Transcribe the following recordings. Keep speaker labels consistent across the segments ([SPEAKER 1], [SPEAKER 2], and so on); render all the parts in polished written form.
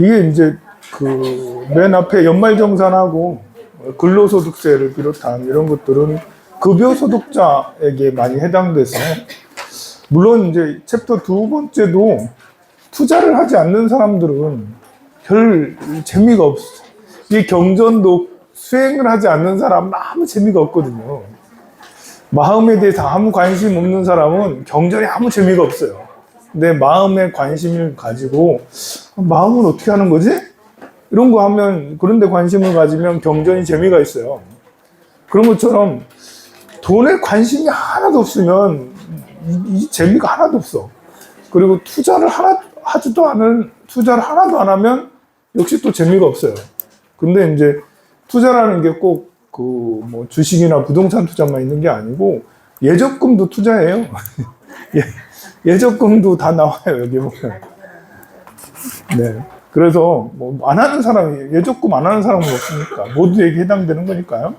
[SPEAKER 1] 이게 이제 그 맨 앞에 연말정산하고 근로소득세를 비롯한 이런 것들은 급여소득자에게 많이 해당돼서, 물론 이제 챕터 두 번째도 투자를 하지 않는 사람들은 별 재미가 없어. 이 경전도 수행을 하지 않는 사람은 아무 재미가 없거든요. 마음에 대해서 아무 관심 없는 사람은 경전이 아무 재미가 없어요. 근데 마음에 관심을 가지고 마음은 어떻게 하는 거지? 이런 거 하면, 그런데 관심을 가지면 경전이 재미가 있어요. 그런 것처럼 돈에 관심이 하나도 없으면 이 재미가 하나도 없어. 그리고 투자를 하나도 안 하면 역시 또 재미가 없어요. 근데 이제 투자라는 게 꼭 그 뭐 주식이나 부동산 투자만 있는 게 아니고 예적금도 투자예요. 예적금도 다 나와요, 여기 보면. 네. 그래서 뭐 안 하는 사람이, 예적금 안 하는 사람은 없으니까 모두에게 해당되는 거니까요.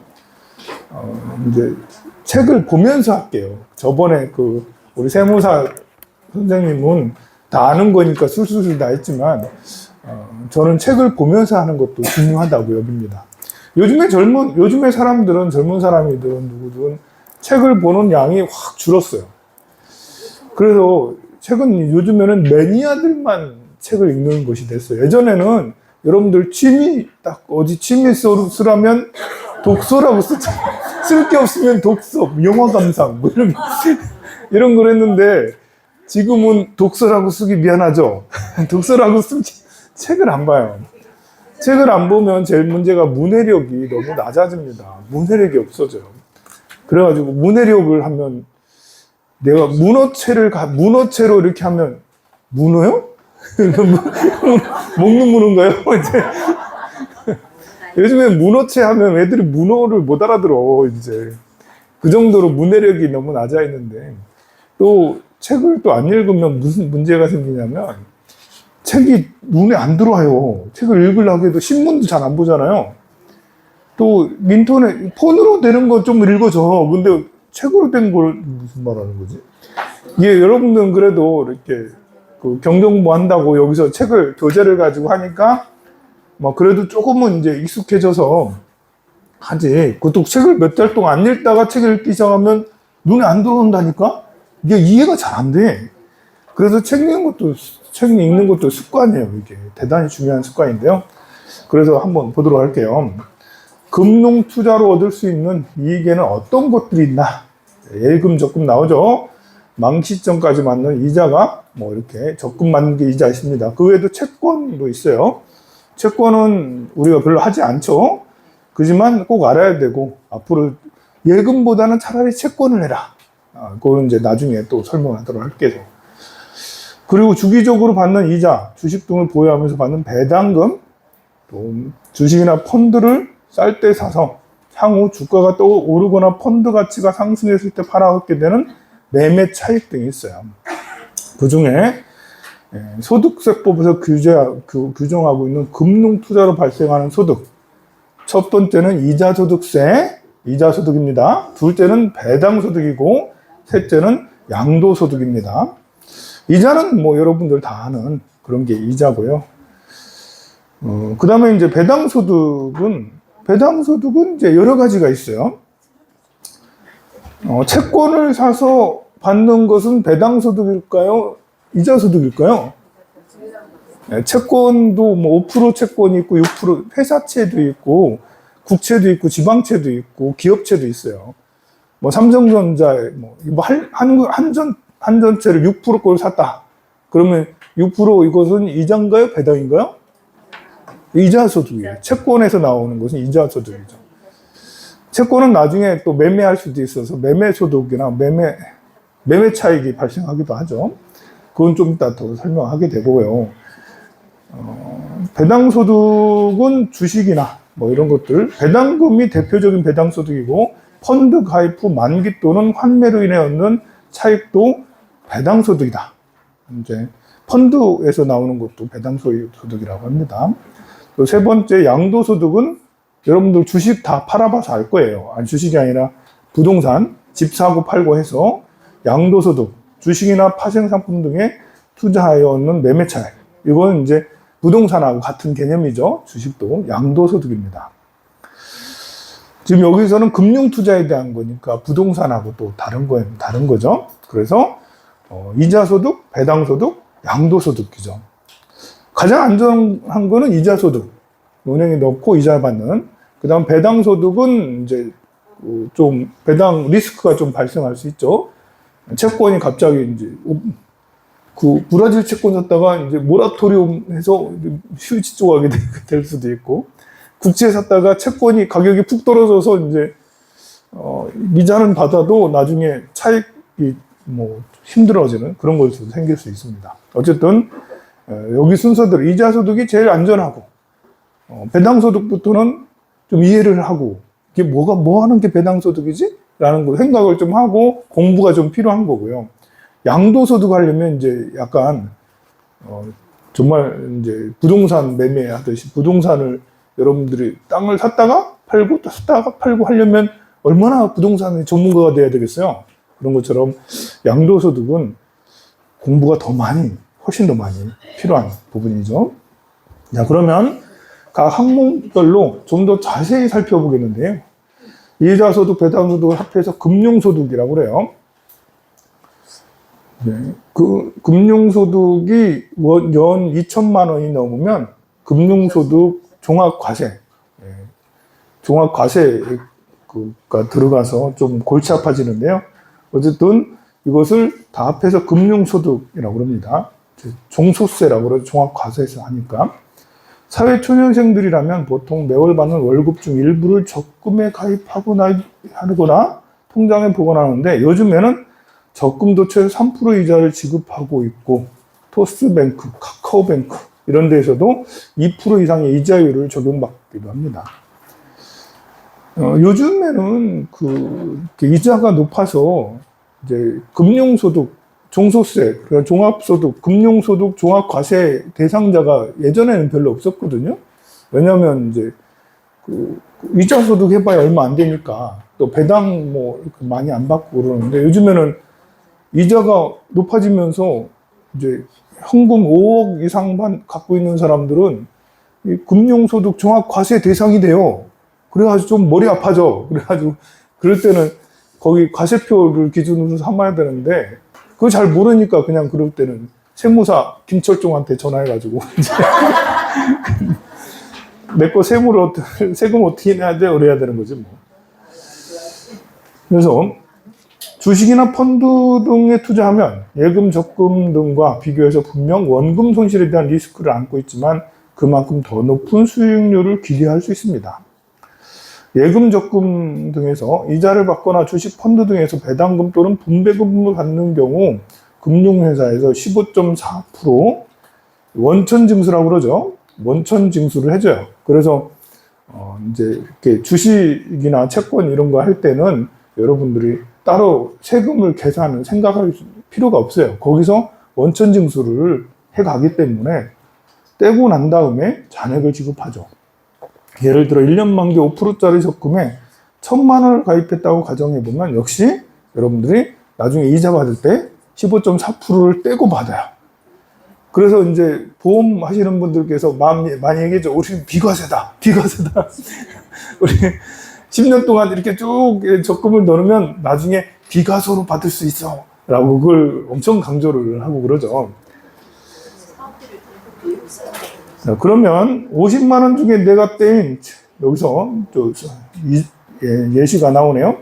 [SPEAKER 1] 이제 책을 보면서 할게요. 저번에 그 우리 세무사 선생님은 다 아는 거니까 술술 다 했지만, 저는 책을 보면서 하는 것도 중요하다고 여깁니다. 요즘에 사람들은, 젊은 사람이든 누구든 책을 보는 양이 확 줄었어요. 그래서 책은 요즘에는 매니아들만 책을 읽는 것이 됐어요. 예전에는 여러분들 딱 어디 취미 쓰라면 독서라고 쓸 게 없으면 독서, 영화 감상, 뭐 이런 걸 했는데, 지금은 독서라고 쓰기 미안하죠. 독서라고 책을 안 봐요. 책을 안 보면 제일 문제가 문해력이 너무 낮아집니다. 문해력이 없어져요. 그래가지고 문해력을 하면, 내가 문어체로 이렇게 하면, 문어요? 먹는 문어인가요? 요즘에 문어체 하면 애들이 문어를 못 알아들어, 이제. 그 정도로 문해력이 너무 낮아 있는데, 또 책을 또 안 읽으면 무슨 문제가 생기냐면, 책이 눈에 안 들어와요. 책을 읽으려고 해도 신문도 잘 안 보잖아요. 또 인터넷, 폰으로 되는 거 좀 읽어줘. 근데 책으로 된 걸 무슨 말하는 거지? 예, 여러분들은 그래도 이렇게 그 경정부 한다고 여기서 책을, 교재를 가지고 하니까 뭐 그래도 조금은 이제 익숙해져서 하지. 그것도 책을 몇 달 동안 안 읽다가 책을 읽기 시작하면 눈에 안 들어온다니까? 이게 이해가 잘 안 돼. 그래서 책 읽는 것도 습관이에요. 이게 대단히 중요한 습관인데요. 그래서 한번 보도록 할게요. 금융 투자로 얻을 수 있는 이익에는 어떤 것들이 있나? 예금, 적금 나오죠. 만기시점까지 맞는 이자가 뭐 이렇게 적금 맞는 게 이자 있습니다. 그 외에도 채권도 있어요. 채권은 우리가 별로 하지 않죠. 그지만 꼭 알아야 되고, 앞으로 예금보다는 차라리 채권을 해라. 그건 이제 나중에 또 설명하도록 할게요. 그리고 주기적으로 받는 이자, 주식 등을 보유하면서 받는 배당금, 또 주식이나 펀드를 쌀 때 사서 향후 주가가 또 오르거나 펀드 가치가 상승했을 때 팔아먹게 되는 매매 차익 등이 있어요. 그 중에 소득세법에서 규정하고 있는 금융 투자로 발생하는 소득. 첫 번째는 이자소득입니다. 둘째는 배당소득이고, 셋째는 양도소득입니다. 이자는 뭐 여러분들 다 아는 그런 게 이자고요. 그 다음에 이제 배당소득은 이제 여러 가지가 있어요. 채권을 사서 받는 것은 배당소득일까요? 이자소득일까요? 네, 채권도 뭐 5% 채권이 있고, 6% 회사채도 있고, 국채도 있고, 지방채도 있고, 기업채도 있어요. 뭐 삼성전자, 한전채를 6% 걸 샀다. 그러면 6% 이것은 이자인가요? 배당인가요? 이자소득이에요. 채권에서 나오는 것은 이자소득이죠. 채권은 나중에 또 매매할 수도 있어서 매매소득이나 매매 차익이 발생하기도 하죠. 그건 좀 이따 더 설명하게 되고요. 배당소득은 주식이나 뭐 이런 것들, 배당금이 대표적인 배당소득이고, 펀드 가입 후 만기 또는 환매로 인해 얻는 차익도 배당소득이다. 이제 펀드에서 나오는 것도 배당소득이라고 합니다. 또 세 번째, 양도소득은 여러분들 주식 다 팔아봐서 알 거예요. 주식이 아니라 부동산, 집 사고 팔고 해서 양도소득, 주식이나 파생상품 등에 투자하여 얻는 매매차익. 이건 이제 부동산하고 같은 개념이죠. 주식도 양도소득입니다. 지금 여기서는 금융투자에 대한 거니까 부동산하고 또 다른 거죠. 그래서 이자소득, 배당소득, 양도소득이죠. 가장 안전한 거는 이자소득. 은행에 넣고 이자 받는. 그 다음 배당소득은 이제 좀 배당 리스크가 좀 발생할 수 있죠. 채권이 갑자기 이제 그 브라질 채권 샀다가 이제 모라토리움 해서 휴지 조각이 될 수도 있고, 국채 샀다가 채권이 가격이 푹 떨어져서 이제 이자는 받아도 나중에 차익이 뭐 힘들어지는 그런 것도 생길 수 있습니다. 어쨌든 여기 순서대로 이자소득이 제일 안전하고, 배당소득부터는 좀 이해를 하고, 이게 뭐 하는 게 배당소득이지? 라는 거 생각을 좀 하고 공부가 좀 필요한 거고요. 양도소득 하려면 이제 약간 정말 이제 부동산 매매하듯이 부동산을 여러분들이 땅을 샀다가 팔고 또 샀다가 팔고 하려면 얼마나 부동산의 전문가가 돼야 되겠어요. 그런 것처럼 양도소득은 공부가 훨씬 더 많이 필요한 부분이죠. 자, 그러면 각 항목별로 좀 더 자세히 살펴보겠는데요. 이자소득, 배당소득을 합해서 금융소득이라고 그래요. 네, 그 금융소득이 연 2천만 원이 넘으면 금융소득 종합과세, 종합과세가 들어가서 좀 골치 아파지는데요. 어쨌든 이것을 다 합해서 금융소득이라고 합니다. 종소세라고 그러죠. 종합과세에서 하니까. 사회초년생들이라면 보통 매월 받는 월급 중 일부를 적금에 가입하고 하거나 통장에 보관하는데, 요즘에는 적금도 최소 3% 이자를 지급하고 있고, 토스뱅크, 카카오뱅크 이런 데에서도 2% 이상의 이자율을 적용받기도 합니다. 요즘에는 이자가 높아서 이제 금융소득, 종소세, 그러니까 종합소득, 금융소득, 종합과세 대상자가 예전에는 별로 없었거든요. 왜냐하면 이제 이자소득 해봐야 얼마 안 되니까, 또 배당 많이 안 받고 그러는데, 요즘에는 이자가 높아지면서 이제 현금 5억 이상만 갖고 있는 사람들은 이 금융소득 종합과세 대상이 돼요. 그래가지고 좀 머리 아파져. 그래가지고 그럴 때는 거기 과세표를 기준으로 삼아야 되는데, 그거 잘 모르니까 그냥 그럴 때는 세무사 김철종한테 전화해가지고 내 거 세금 어떻게 내야 돼? 그래야 되는 거지 뭐. 그래서 주식이나 펀드 등에 투자하면 예금, 적금 등과 비교해서 분명 원금 손실에 대한 리스크를 안고 있지만 그만큼 더 높은 수익률을 기대할 수 있습니다. 예금, 적금 등에서 이자를 받거나 주식, 펀드 등에서 배당금 또는 분배금을 받는 경우 금융회사에서 15.4% 원천징수라고 그러죠. 원천징수를 해줘요. 그래서 이제 이렇게 주식이나 채권 이런 거 할 때는 여러분들이 따로 세금을 생각할 필요가 없어요. 거기서 원천징수를 해가기 때문에 떼고 난 다음에 잔액을 지급하죠. 예를 들어 1년 만기 5%짜리 적금에 1,000만 원을 가입했다고 가정해보면 역시 여러분들이 나중에 이자 받을 때 15.4%를 떼고 받아요. 그래서 이제 보험 하시는 분들께서 많이 얘기하죠. 우리는 비과세다. 우리 10년 동안 이렇게 쭉 적금을 넣으면 나중에 비과세로 받을 수 있어. 라고 그걸 엄청 강조를 하고 그러죠. 자, 그러면 50만 원 중에 내가 떼인, 여기서 예시가 나오네요.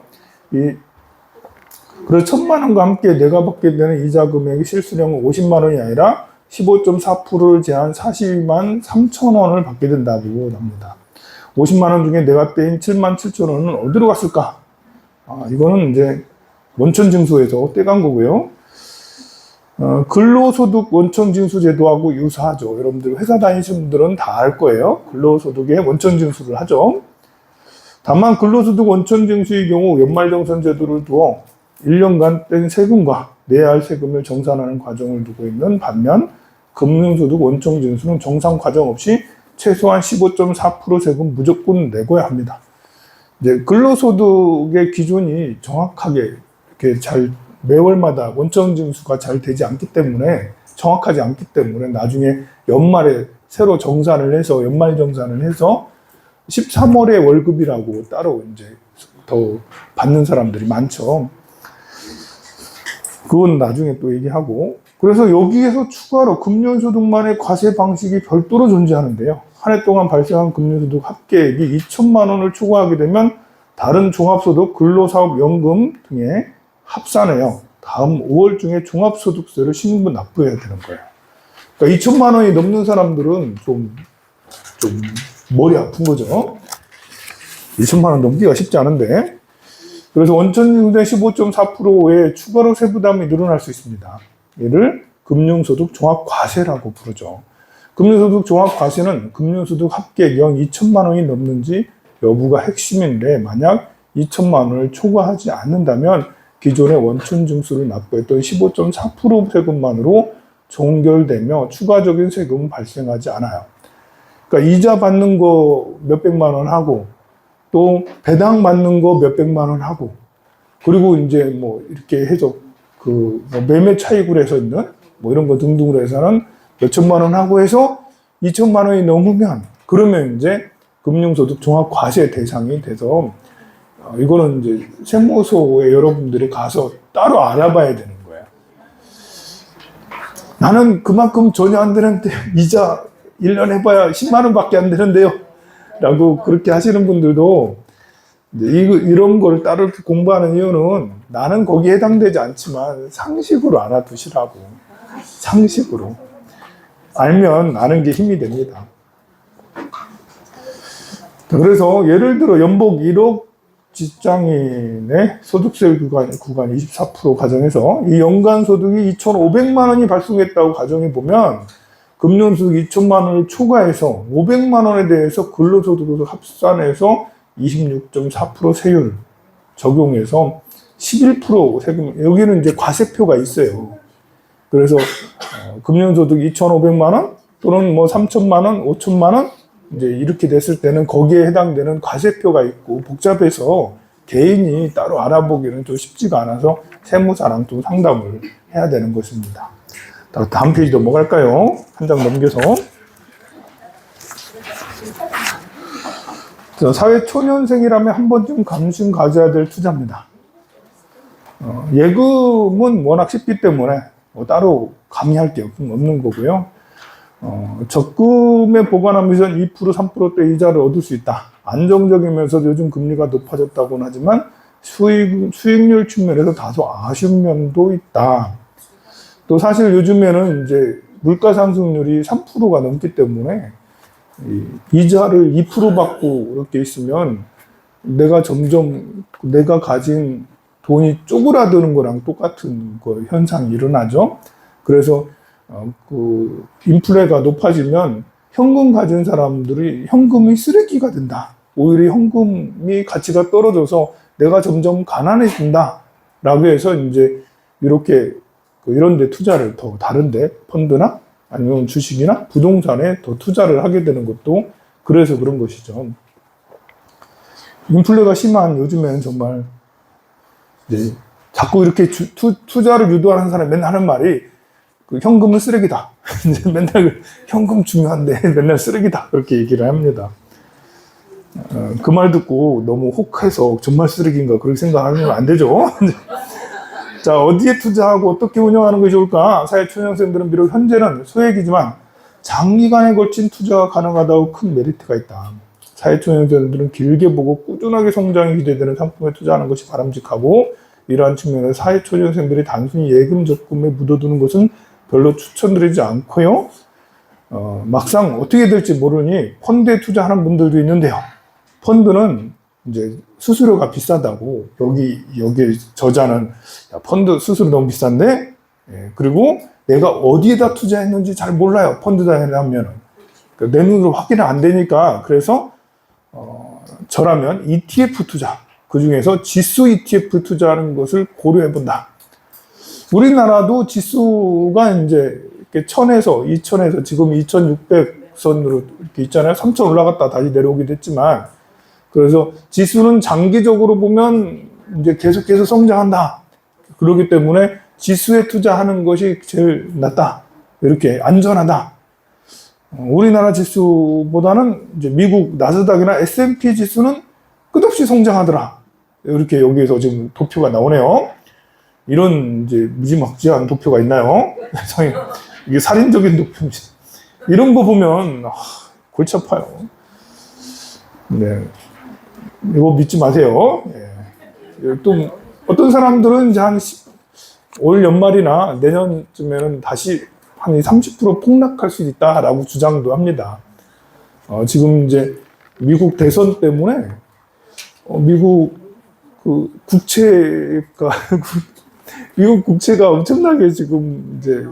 [SPEAKER 1] 그래서 1,000만 원과 함께 내가 받게 되는 이자 금액이 실수령은 50만 원이 아니라 15.4%를 제한 42만 3천 원을 받게 된다고 합니다. 50만 원 중에 내가 떼인 7만 7천 원은 어디로 갔을까? 이거는 이제 원천징수에서 떼간 거고요. 근로소득 원천징수 제도하고 유사하죠. 여러분들 회사 다니시는 분들은 다 알 거예요. 근로소득에 원천징수를 하죠. 다만 근로소득 원천징수의 경우 연말정산 제도를 두어 1년간 뗀 세금과 내야 할 세금을 정산하는 과정을 두고 있는 반면 금융소득 원천징수는 정산 과정 없이 최소한 15.4% 세금 무조건 내고야 합니다. 이제 근로소득의 기준이 정확하게 이렇게 매월마다 원천징수가 잘 되지 않기 때문에, 정확하지 않기 때문에 나중에 연말에 새로 정산을 해서 연말 정산을 해서 13월에 월급이라고 따로 이제 더 받는 사람들이 많죠. 그건 나중에 또 얘기하고. 그래서 여기에서 추가로 금년소득만의 과세 방식이 별도로 존재하는데요. 한 해 동안 발생한 금년소득 합계액이 2천만 원을 초과하게 되면 다른 종합소득, 근로사업연금 등에 합산해요. 다음 5월 중에 종합소득세를 신고 납부해야 되는 거예요. 그러니까 2천만 원이 넘는 사람들은 좀 머리 아픈 거죠. 2천만 원 넘기가 쉽지 않은데. 그래서 원천징수된 15.4%의 추가로 세부담이 늘어날 수 있습니다. 이를 금융소득 종합과세라고 부르죠. 금융소득 종합과세는 금융소득 합계액 연 2천만 원이 넘는지 여부가 핵심인데, 만약 2천만 원을 초과하지 않는다면 기존의 원천징수를 납부했던 15.4% 세금만으로 종결되며 추가적인 세금은 발생하지 않아요. 그러니까 이자 받는 거 몇백만 원 하고, 또 배당 받는 거 몇백만 원 하고, 그리고 이제 뭐 이렇게 해서 그 매매 차익으로 있는 뭐 이런 거 등등으로 해서는 몇천만 원 하고 해서 2천만 원이 넘으면, 그러면 이제 금융소득 종합과세 대상이 돼서 이거는 이제 세무서에 여러분들이 가서 따로 알아봐야 되는 거예요. 나는 그만큼 전혀 안 되는데 이자 1년 해봐야 10만 원밖에 안 되는데요 라고 그렇게 하시는 분들도 이런 걸 따로 공부하는 이유는, 나는 거기에 해당되지 않지만 상식으로 알아두시라고. 상식으로 알면 아는 게 힘이 됩니다. 그래서 예를 들어 연봉 1억 직장인의 소득세 구간 24% 가정해서 이 연간 소득이 2,500만 원이 발생했다고 가정해 보면, 금년소득 2천만 원을 초과해서 500만 원에 대해서 근로소득으로 합산해서 26.4% 세율 적용해서 11% 세금, 여기는 이제 과세표가 있어요. 그래서 금년소득 2,500만 원 또는 뭐 3천만 원, 5천만 원 이제 이렇게 됐을 때는 거기에 해당되는 과세표가 있고 복잡해서 개인이 따로 알아보기는 좀 쉽지가 않아서 세무사랑 좀 상담을 해야 되는 것입니다. 다음 페이지 넘어갈까요? 한 장 넘겨서. 사회초년생이라면 한 번쯤 관심 가져야 될 투자입니다. 예금은 워낙 쉽기 때문에 뭐 따로 가미할 게 없는 거고요. 적금에 보관하면서 2%, 3%대 이자를 얻을 수 있다. 안정적이면서 요즘 금리가 높아졌다고는 하지만 수익률 측면에서 다소 아쉬운 면도 있다. 또 사실 요즘에는 이제 물가 상승률이 3%가 넘기 때문에 이자를 2% 받고 이렇게 있으면 내가 점점 내가 가진 돈이 쪼그라드는 거랑 똑같은 현상이 일어나죠. 그래서 그 인플레가 높아지면 현금 가진 사람들이 현금이 쓰레기가 된다. 오히려 현금이 가치가 떨어져서 내가 점점 가난해진다. 라고 해서 이제 이렇게 이런 데 투자를 더 다른데 펀드나 아니면 주식이나 부동산에 더 투자를 하게 되는 것도 그래서 그런 것이죠. 인플레가 심한 요즘에는 정말 이제 자꾸 이렇게 투자를 유도하는 사람이 맨날 하는 말이 그 현금은 쓰레기다. 이제 맨날 현금 중요한데 맨날 쓰레기다. 그렇게 얘기를 합니다. 그 말 듣고 너무 혹해서 정말 쓰레기인가 그렇게 생각하면 안 되죠. 자, 어디에 투자하고 어떻게 운영하는 것이 좋을까? 사회초년생들은 비록 현재는 소액이지만 장기간에 걸친 투자가 가능하다고 큰 메리트가 있다. 사회초년생들은 길게 보고 꾸준하게 성장이 기대되는 상품에 투자하는 것이 바람직하고, 이러한 측면에서 사회초년생들이 단순히 예금 적금에 묻어두는 것은 별로 추천드리지 않고요. 막상 어떻게 될지 모르니 펀드에 투자하는 분들도 있는데요. 펀드는 이제 수수료가 비싸다고 여기 저자는 야, 펀드 수수료 너무 비싼데, 예, 그리고 내가 어디에다 투자했는지 잘 몰라요. 펀드다 하면은 그러니까 내 눈으로 확인이 안 되니까. 그래서 저라면 ETF 투자, 그 중에서 지수 ETF 투자하는 것을 고려해 본다. 우리나라도 지수가 이제 이렇게 1000에서 2000에서 지금 2600선으로 이렇게 있잖아요. 3000 올라갔다 다시 내려오기도 했지만, 그래서 지수는 장기적으로 보면 이제 계속해서 성장한다. 그렇기 때문에 지수에 투자하는 것이 제일 낫다. 이렇게 안전하다. 우리나라 지수보다는 이제 미국 나스닥이나 S&P 지수는 끝없이 성장하더라. 이렇게 여기에서 지금 도표가 나오네요. 이런 이제 무지막지한 도표가 있나요? 이게 살인적인 도표인지. 이런 거 보면 골치 아파요. 네, 이거 믿지 마세요. 예. 또 어떤 사람들은 이제 올 연말이나 내년쯤에는 다시 한 30% 폭락할 수 있다라고 주장도 합니다. 지금 이제 미국 대선 때문에 미국 그 국채가 미국 국채가 엄청나게 지금 이제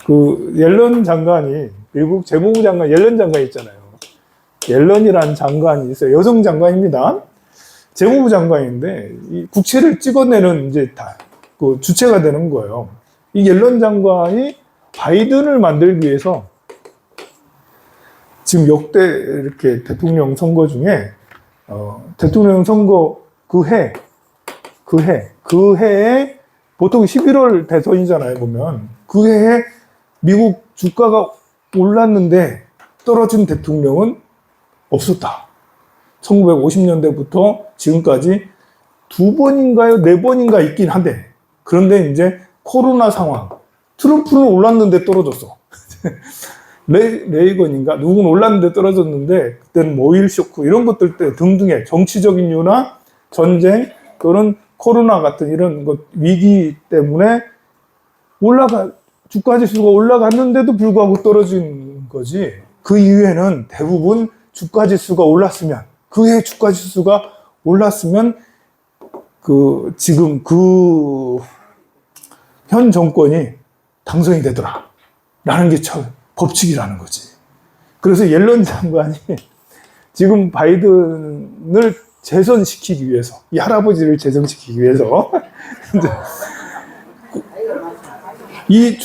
[SPEAKER 1] 그 옐런 장관이 미국 재무부 장관 옐런 장관 있잖아요. 옐런이라는 장관이 있어요. 여성 장관입니다. 재무부 장관인데 이 국채를 찍어내는 이제 다 그 주체가 되는 거예요. 이 옐런 장관이 바이든을 만들기 위해서 지금 역대 이렇게 대통령 선거 중에 대통령 선거 그 해에 보통 11월 대선이잖아요. 보면 그 해에 미국 주가가 올랐는데 떨어진 대통령은 없었다. 1950년대부터 지금까지 2번인가요? 4번인가 있긴 한데 그런데 이제 코로나 상황 트럼프는 올랐는데 떨어졌어. 레이건인가 누구는 올랐는데 떨어졌는데 그때는 오일 쇼크 이런 것들 때 등등의 정치적인 이유나 전쟁 또는 코로나 같은 이런 것 위기 때문에 주가 지수가 올라갔는데도 불구하고 떨어진 거지. 그 이후에는 대부분 주가 지수가 올랐으면 그해 주가 지수가 올랐으면 지금 현 정권이 당선이 되더라 라는 게 법칙이라는 거지. 그래서 옐런 장관이 지금 바이든을 재선시키기 위해서 이 할아버지를 재선시키기 위해서 이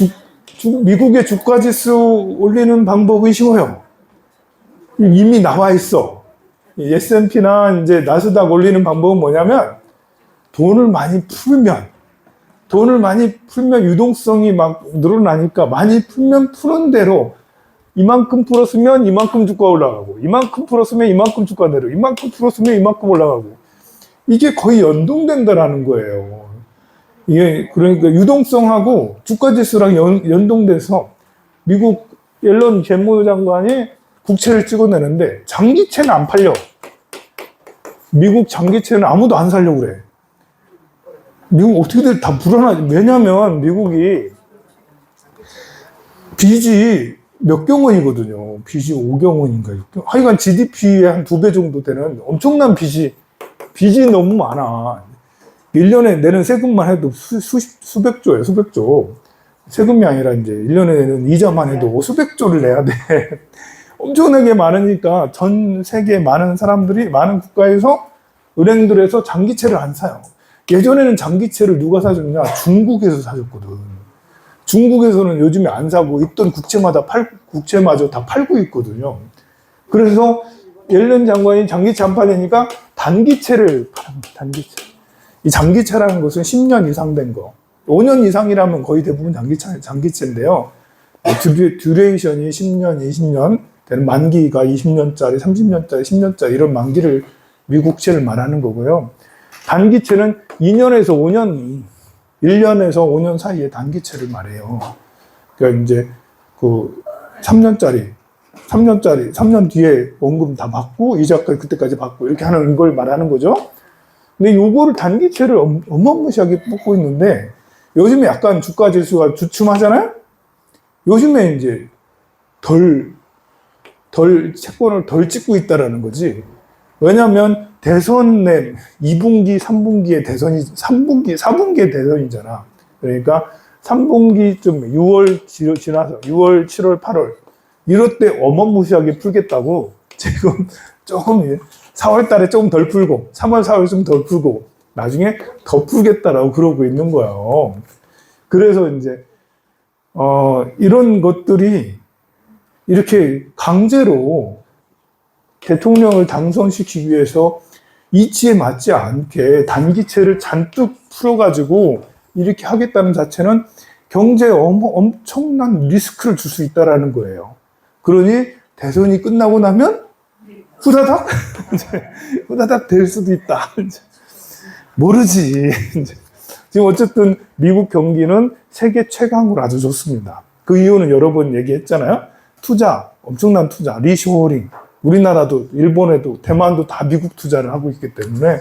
[SPEAKER 1] 미국의 주가 지수 올리는 방법은 쉬워요. 이미 나와 있어. S&P나 이제 나스닥 올리는 방법은 뭐냐면 돈을 많이 풀면 유동성이 막 늘어나니까 많이 풀면 푸는 대로 이만큼 풀었으면 이만큼 주가 올라가고 이만큼 풀었으면 이만큼 주가 내려 이만큼 풀었으면 이만큼 올라가고 이게 거의 연동된다라는 거예요. 이게 그러니까 유동성하고 주가 지수랑 연동돼서 미국 옐런 재무장관이 국채를 찍어내는데 장기채는 안 팔려. 미국 장기채는 아무도 안 살려고 그래. 미국 어떻게들 다 불안하지. 왜냐면 미국이 빚이 몇 경원이거든요. 빚이 5경원인가 6경원. 하여간 GDP의 한 2배 정도 되는 엄청난 빚이 너무 많아. 1년에 내는 세금만 해도 수백조예요, 수백조. 세금이 아니라 이제 1년에 내는 이자만 해도 수백조를 내야 돼. 엄청나게 많으니까 전 세계 많은 사람들이 많은 국가에서 은행들에서 장기채를 안 사요. 예전에는 장기채를 누가 사줬냐? 중국에서 사줬거든. 중국에서는 요즘에 안 사고 있던 국채마저 다 팔고 있거든요. 그래서 옐런 장관이 장기채 안 팔리니까 단기채를 팔합니다. 단기채. 이 장기채라는 것은 10년 이상 된 거. 5년 이상이라면 거의 대부분 장기채인데요. 듀레이션이 10년, 20년 되는 만기가 20년짜리, 30년짜리, 10년짜리 이런 만기를 미국채를 말하는 거고요. 단기채는 2년에서 5년, 1년에서 5년 사이에 단기채를 말해요. 그러니까 이제 3년 뒤에 원금 다 받고, 이자까지 그때까지 받고, 이렇게 하는 걸 말하는 거죠. 근데 요거를 단기채를 어마무시하게 뽑고 있는데, 요즘에 약간 주가 지수가 주춤하잖아요? 요즘에 이제 채권을 덜 찍고 있다라는 거지. 왜냐면 대선 내 2분기, 3분기에 4분기에 대선이잖아. 그러니까 3분기쯤 6월 지나서 6월, 7월, 8월 이럴 때 어마무시하게 풀겠다고 지금 조금 4월 달에 조금 덜 풀고 3월, 4월 좀 덜 풀고 나중에 더 풀겠다라고 그러고 있는 거예요. 그래서 이제 이런 것들이 이렇게 강제로 대통령을 당선시키기 위해서 이치에 맞지 않게 단기채를 잔뜩 풀어가지고 이렇게 하겠다는 자체는 경제에 엄청난 리스크를 줄 수 있다는 거예요. 그러니 대선이 끝나고 나면 후다닥 이제 후다닥 될 수도 있다. 이제 모르지. 이제 지금 어쨌든 미국 경기는 세계 최강으로 아주 좋습니다. 그 이유는 여러 번 얘기했잖아요. 투자, 엄청난 투자, 리쇼어링. 우리나라도 일본에도 대만도 다 미국 투자를 하고 있기 때문에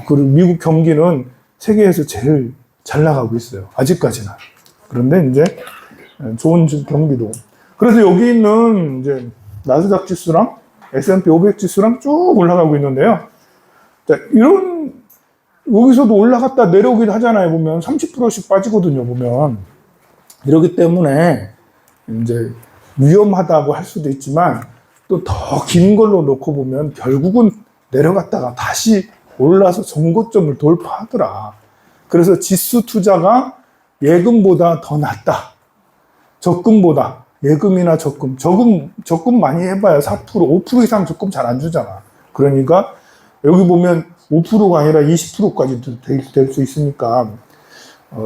[SPEAKER 1] 그리고 미국 경기는 세계에서 제일 잘 나가고 있어요. 아직까지는. 그런데 이제 좋은 경기도. 그래서 여기 있는 이제 나스닥 지수랑 S&P 500 지수랑 쭉 올라가고 있는데요. 자, 이런 여기서도 올라갔다 내려오기도 하잖아요. 보면 30%씩 빠지거든요. 보면 이러기 때문에 이제 위험하다고 할 수도 있지만 또 더 긴 걸로 놓고 보면 결국은 내려갔다가 다시 올라서 정고점을 돌파하더라. 그래서 지수 투자가 예금보다 더 낫다. 적금보다. 예금이나 적금 많이 해봐야 4%, 5% 이상 적금 잘 안 주잖아. 그러니까 여기 보면 5%가 아니라 20%까지도 될 수 있으니까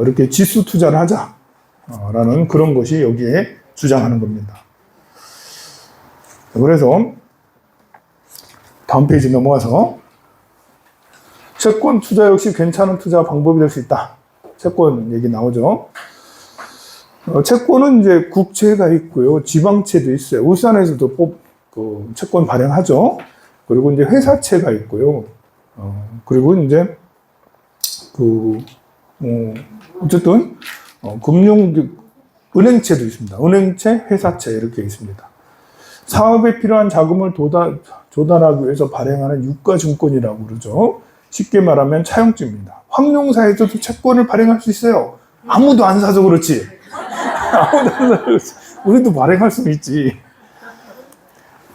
[SPEAKER 1] 이렇게 지수 투자를 하자라는 그런 것이 여기에 주장하는 겁니다. 그래서 다음 페이지 넘어가서 채권 투자 역시 괜찮은 투자 방법이 될 수 있다. 채권 얘기 나오죠. 채권은 이제 국채가 있고요. 지방채도 있어요. 울산에서도 채권 발행하죠. 그리고 이제 회사채가 있고요. 그리고 이제 어쨌든 은행채도 있습니다. 은행채, 회사채 이렇게 있습니다. 사업에 필요한 자금을 조달하기 위해서 발행하는 유가증권이라고 그러죠. 쉽게 말하면 차용증입니다. 황룡사에서도 채권을 발행할 수 있어요. 아무도 안 사서 그렇지. 아무도 안 사서 그렇지. 우리도 발행할 수 있지.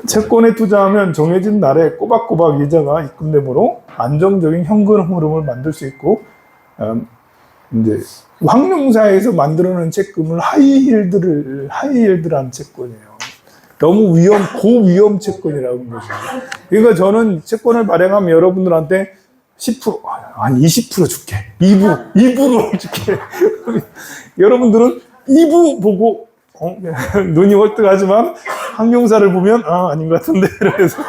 [SPEAKER 1] 채권에 투자하면 정해진 날에 꼬박꼬박 이자가 입금되므로 안정적인 현금 흐름을 만들 수 있고, 이제 황룡사에서 만들어낸 채권을 하이힐드란 채권이에요. 너무 고위험 채권이라고 하는 거죠. 그러니까 저는 채권을 발행하면 여러분들한테 10%, 아니 20% 줄게. 2부로 줄게. 여러분들은 2부 보고 눈이 월등하지만 황룡사를 보면 아닌 것 같은데. 그래서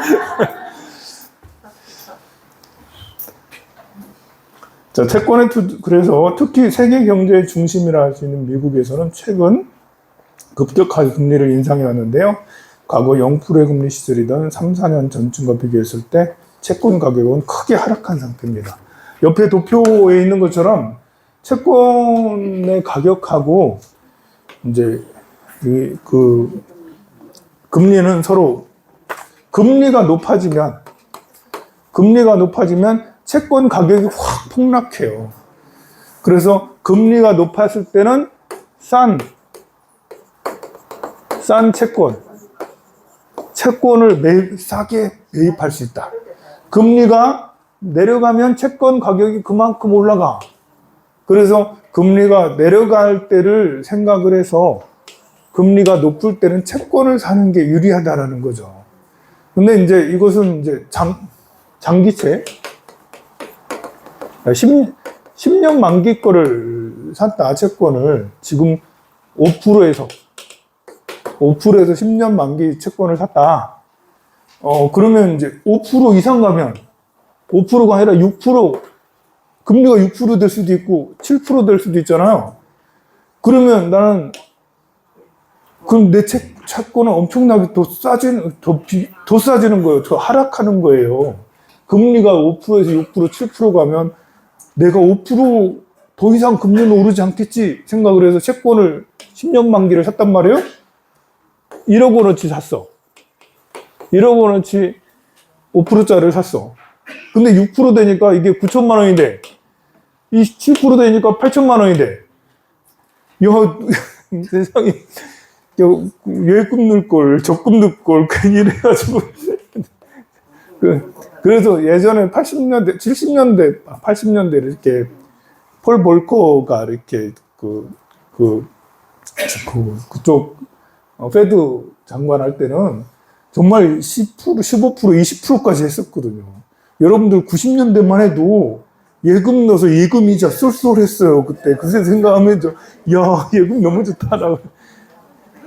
[SPEAKER 1] 자, 그래서 특히 세계 경제의 중심이라 할 수 있는 미국에서는 최근 급격하게 금리를 인상해 왔는데요. 과거 0%의 금리 시절이던 3, 4년 전쯤과 비교했을 때 채권 가격은 크게 하락한 상태입니다. 옆에 도표에 있는 것처럼 채권의 가격하고 이제 금리는 서로 금리가 높아지면 채권 가격이 확 폭락해요. 그래서 금리가 높았을 때는 싼 채권을 싸게 매입할 수 있다. 금리가 내려가면 채권 가격이 그만큼 올라가. 그래서 금리가 내려갈 때를 생각을 해서 금리가 높을 때는 채권을 사는 게 유리하다라는 거죠. 근데 이제 이것은 이제 장기채 10년 만기 거를 샀다. 채권을 지금 5%에서 10년 만기 채권을 샀다. 그러면 이제 5% 이상 가면 5%가 아니라 6%, 금리가 6% 될 수도 있고 7% 될 수도 있잖아요. 그러면 나는 그럼 내 채권은 엄청나게 더 싸지는 거예요. 더 하락하는 거예요. 금리가 5%에서 6%, 7% 가면 내가 5% 이상 금리는 오르지 않겠지 생각을 해서 채권을 10년 만기를 샀단 말이에요. 1억 원어치 샀어. 1억 원어치 5%짜리를 샀어. 근데 6% 되니까 이게 9천만 원인데, 이 7% 되니까 8천만 원인데, 세상에, 예금 넣을 걸, 적금 넣을 걸, 괜히 이래가지고. 그래서 예전에 80년대, 70년대, 80년대 이렇게, 폴 볼커가 이렇게, 그쪽, 페드 장관 할 때는 정말 10%, 15%, 20%까지 했었거든요. 여러분들 90년대만 해도 예금 넣어서 예금이자 쏠쏠했어요. 그때. 그새 생각하면 예금 너무 좋다.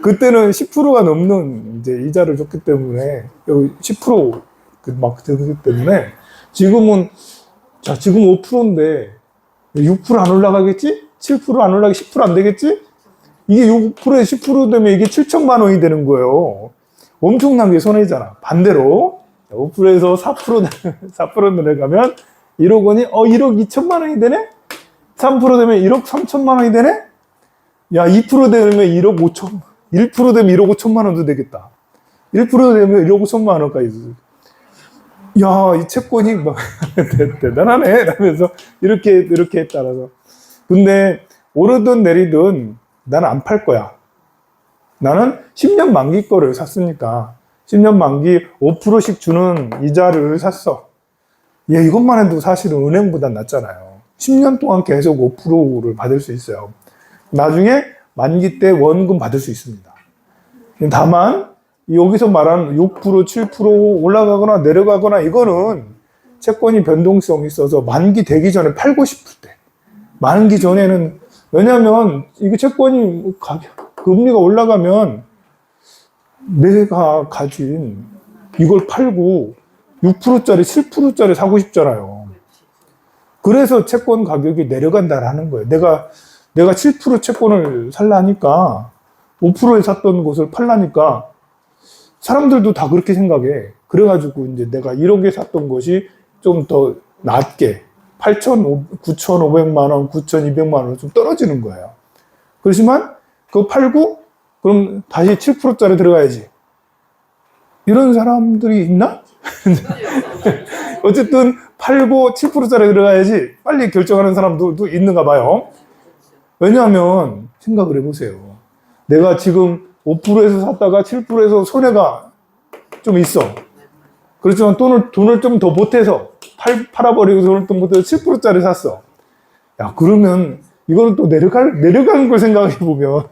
[SPEAKER 1] 그때는 10%가 넘는 이제 이자를 줬기 때문에, 여기 10%막 되기 때문에, 지금은, 자, 지금 5%인데, 6%안 올라가겠지? 7%안 올라가기 10%안 되겠지? 이게 6%에 10% 되면 이게 7천만 원이 되는 거예요. 엄청나게 손해잖아. 반대로 5%에서 4% 4% 내려가면 1억 원이 1억 2천만 원이 되네? 3% 되면 1억 3천만 원이 되네? 야, 2% 되면 1억 5천, 1% 되면 1억 5천만 원도 되겠다. 1% 되면 1억 5천만 원까지. 야, 이 채권이 막 대단하네. 라면서 이렇게 따라서. 근데 오르든 내리든 나는 안 팔 거야. 나는 10년 만기 거를 샀으니까 10년 만기 5%씩 주는 이자를 샀어. 예, 이것만 해도 사실은 은행보다 낫잖아요. 10년 동안 계속 5%를 받을 수 있어요. 나중에 만기 때 원금 받을 수 있습니다. 다만 여기서 말하는 6%, 7% 올라가거나 내려가거나 이거는 채권이 변동성이 있어서 만기 되기 전에 팔고 싶을 때, 만기 전에는, 왜냐하면 이게 채권이 금리가 올라가면 내가 가진 이걸 팔고 6%짜리, 7%짜리 사고 싶잖아요. 그래서 채권 가격이 내려간다라는 거예요. 내가 7% 채권을 살라니까 5%에 샀던 것을 팔라니까 사람들도 다 그렇게 생각해. 그래가지고 이제 내가 1억에 샀던 것이 좀 더 낮게 9,500만 원, 9,200만 원 좀 떨어지는 거예요. 그렇지만 그거 팔고 그럼 다시 7%짜리 들어가야지. 이런 사람들이 있나? 어쨌든 팔고 7%짜리 들어가야지 빨리 결정하는 사람도 있는가 봐요. 왜냐하면 생각을 해보세요. 내가 지금 5%에서 샀다가 7%에서 손해가 좀 있어. 그렇지만 돈을 좀 더 못해서 팔아버리고 돈을 좀 못해서 7%짜리 샀어. 야, 그러면 이거는 또 내려가는 걸 생각해보면,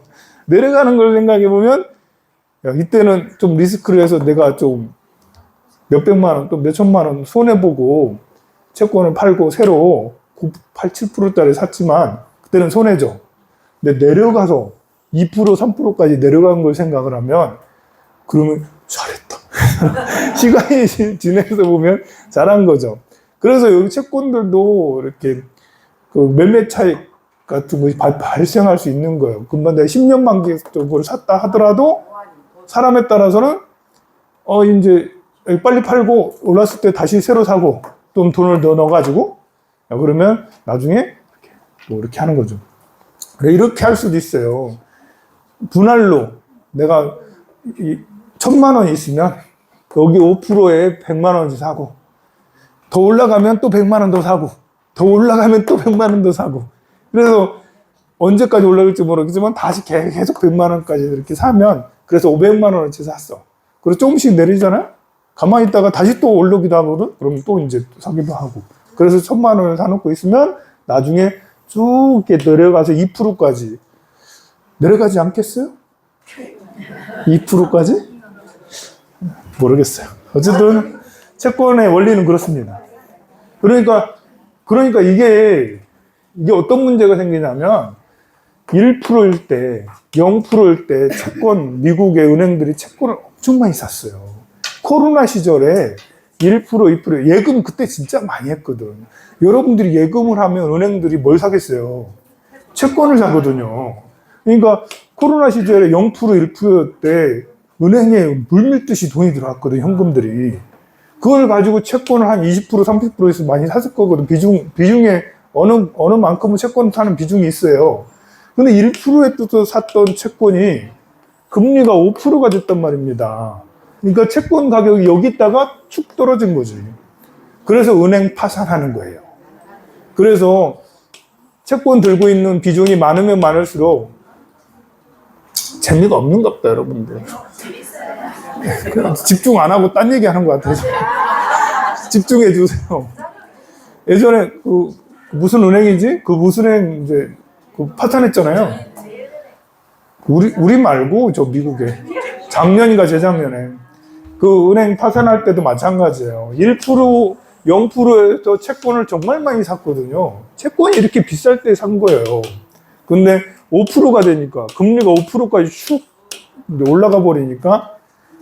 [SPEAKER 1] 야, 이때는 좀 리스크를 해서 내가 좀 몇백만 원, 또 몇천만 원 손해보고 채권을 팔고 새로 7%짜리 샀지만 그때는 손해죠. 근데 내려가서 2%, 3%까지 내려간 걸 생각을 하면 그러면 잘했다. 시간이 지내서 보면 잘한 거죠. 그래서 여기 채권들도 이렇게 그 매매 차익 같은 것이 발생할 수 있는 거예요. 금방 내가 10년 만기 쪽으로 샀다 하더라도 사람에 따라서는 이제 빨리 팔고 올랐을 때 다시 새로 사고 좀 돈을 더 넣어가지고 그러면 나중에 이렇게 하는 거죠. 이렇게 할 수도 있어요. 분할로 내가 1,000만 원이 있으면 여기 5%에 100만 원씩 사고 더 올라가면 또 100만 원 더 사고 더 올라가면 또 100만 원 더 사고 그래서 언제까지 올라갈지 모르겠지만 다시 계속 100만 원까지 이렇게 사면 그래서 500만 원어치 샀어. 그리고 조금씩 내리잖아요. 가만히 있다가 다시 또 올르기도 하거든. 그럼 또 이제 사기도 하고. 그래서 1,000만 원을 사놓고 있으면 나중에 쭉 이렇게 내려가서 2%까지 내려가지 않겠어요? 2%까지? 모르겠어요. 어쨌든 채권의 원리는 그렇습니다. 그러니까 이게 어떤 문제가 생기냐면 1%일 때, 0%일 때 채권, 미국의 은행들이 채권을 엄청 많이 샀어요. 코로나 시절에 1%, 2% 예금 그때 진짜 많이 했거든. 여러분들이 예금을 하면 은행들이 뭘 사겠어요? 채권을 사거든요. 그러니까 코로나 시절에 0%, 1%일 때 은행에 물밀듯이 돈이 들어왔거든, 현금들이. 그걸 가지고 채권을 한 20%, 30%에서 많이 샀을 거거든. 비중에 어느 만큼은 채권 사는 비중이 있어요. 근데 1%에 또 샀던 채권이 금리가 5%가 됐단 말입니다. 그러니까 채권 가격이 여기다가 축 떨어진 거지. 그래서 은행 파산하는 거예요. 그래서 채권 들고 있는 비중이 많으면 많을수록 재미가 없는 것 같다, 여러분들. 그냥 집중 안 하고 딴 얘기 하는 것 같아서. 집중해 주세요. 예전에 무슨 은행이지? 무슨 은행 이제 파산했잖아요. 우리 말고 저 미국에 작년인가 재작년에 그 은행 파산할 때도 마찬가지예요. 1%, 0%에서 채권을 정말 많이 샀거든요. 채권이 이렇게 비쌀 때 산 거예요. 근데 5%가 되니까 금리가 5%까지 슉 이제 올라가 버리니까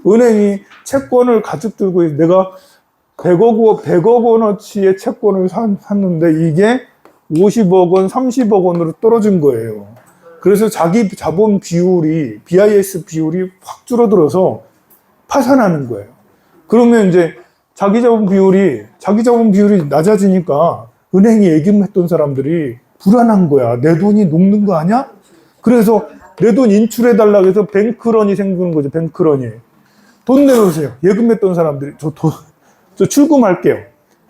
[SPEAKER 1] 은행이 채권을 가득 들고 내가 100억 원어치의 채권을 샀는데 이게 50억 원, 30억 원으로 떨어진 거예요. 그래서 자기 자본 비율이, BIS 비율이 확 줄어들어서 파산하는 거예요. 그러면 이제 자기 자본 비율이 낮아지니까 은행에 예금했던 사람들이 불안한 거야. 내 돈이 녹는 거 아니야? 그래서 내 돈 인출해달라고 해서 뱅크런이 생기는 거죠. 뱅크런이. 돈 내놓으세요. 예금했던 사람들이 저 출금할게요.